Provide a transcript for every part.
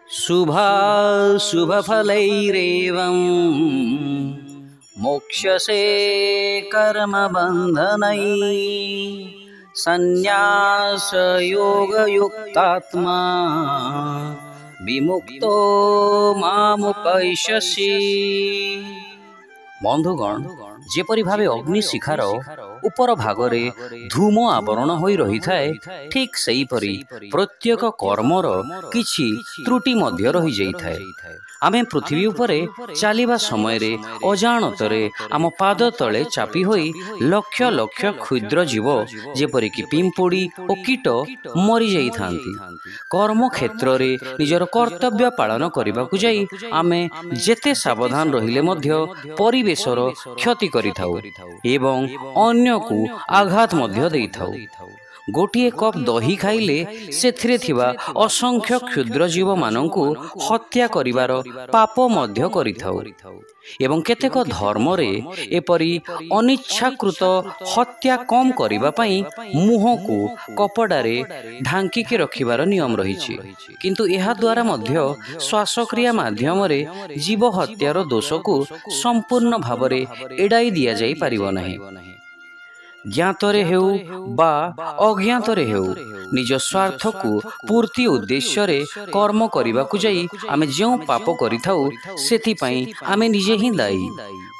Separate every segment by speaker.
Speaker 1: शुभाशुभफलैरेवं मोक्षसे कर्मबन्धनैः सन्न्यासयोगयुक्तात्मा विमुक्तो मामुपैष्यसि। बंधुगण, जेपरि भावे अग्नि शिखार उपर भागरे धूम आवरण होई रही थाए, ठीक सेहीपरि प्रत्येक कर्मर किछि त्रुटि मध्य रही जाइथाए। आमे पृथ्वी उपरे चलिबा समय रे अजाणतरे आम पाद तले चापी होई लक्ष लक्ष क्षुद्र जीव जेपरि कि पिंपुड़ी और कीट मरी जाइथांती। कर्म क्षेत्र रे निजर कर्तव्य पालन करबाकू जाई आमे जेते सावधान रहिले मध्य परिवेशर क्षति करिथाउ एवं अन्य को आघात मध्य देइथाउ। गोटिए कप दही खाइले सेथिरे थिबा असंख्य क्षुद्र जीव मानंकु हत्या करिवार पाप मध्य करिथाउ एवं केतेक धर्म रे एपरि अनिच्छाकृत हत्या कम करिबा पई मुह को कपड़ारे ढांकी के रखिबार नियम रहिछि, किंतु एहा द्वारा मध्य श्वासक्रिया माध्यम रे जीव हत्यार दोष को संपूर्ण भावरे एडाई दिया जाई परिबो नाही। ज्ञातरे हेउ बा अज्ञातरे हेउ निज स्वार्थ को पूर्ति उद्देश्य रे कर्म करिबाकू जाई आमे जेउ पाप करिथाउ सेथि पई आमे निजे ही दायी।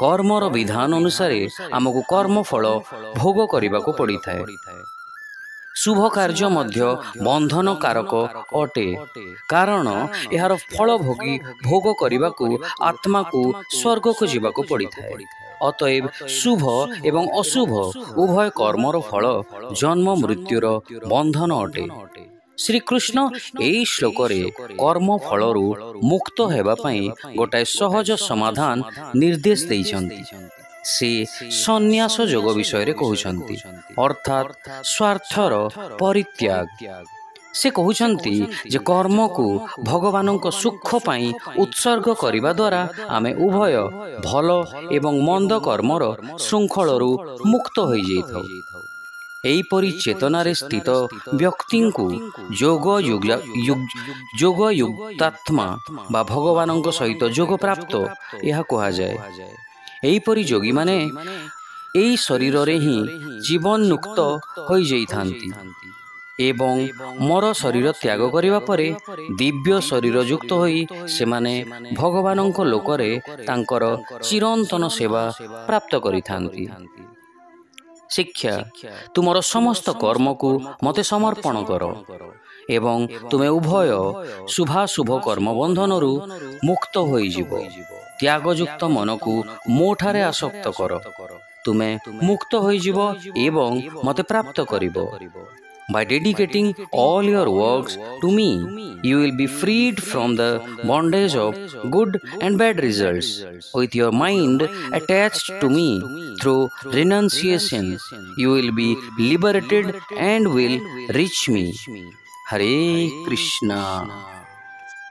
Speaker 1: कर्मर विधान अनुसार आमको कर्म फल भोग करिबाकू पड़िथाए। शुभ कार्य मध्य बंधन कारक अटे, कारण यार फल भोगी भोग करिबाकू आत्मा को स्वर्ग को जीवाकू पड़िथाए। अतएव शुभ एवं अशुभ उभय कर्मर फल जन्म मृत्युर बंधन अटे। श्रीकृष्ण एई श्लोक रे कर्म फलरू मुक्त हेबा पई गोटाए सहज समाधान निर्देश दैछन्ति। से सन्यास योग विषय रे कहउछन्ति, अर्थात स्वार्थर परित्याग। से कहउछन्ति जे कर्म को भगवानक सुख पाई उत्सर्ग करिबा द्वारा आमे उभय भल एवं मंद कर्मर श्रृंखलरू मुक्त होई जाइथाउ। एहीपरि चेतनारे स्थित व्यक्ति को जोग युक्तात्मा बा भगवानक सहित जोग प्राप्त यह कहा जाए। एहीपरि योगी माने एई शरीर रे ही जीवन मुक्त होई जाइथांती एवं मर शरीर त्याग करिबा परे दिव्य शरीर युक्त होई सेमाने भगवानक लोकरे तांकर चिरंतन सेवा प्राप्त करिथांती। शिक्षा, तुमर समस्त कर्म को मते समर्पण कर एवं तुमे उभय शुभाशुभ कर्म बंधनरू मुक्त होई जीवो। त्यागयुक्त मन को मोठारे आसक्त कर, तुमे मुक्त होई जीवो एवं मते प्राप्त करिबो। By dedicating all your works to me, you will be freed from the bondage of good and bad results. With your mind attached to me through renunciation, you will be liberated and will reach me. Hare Krishna.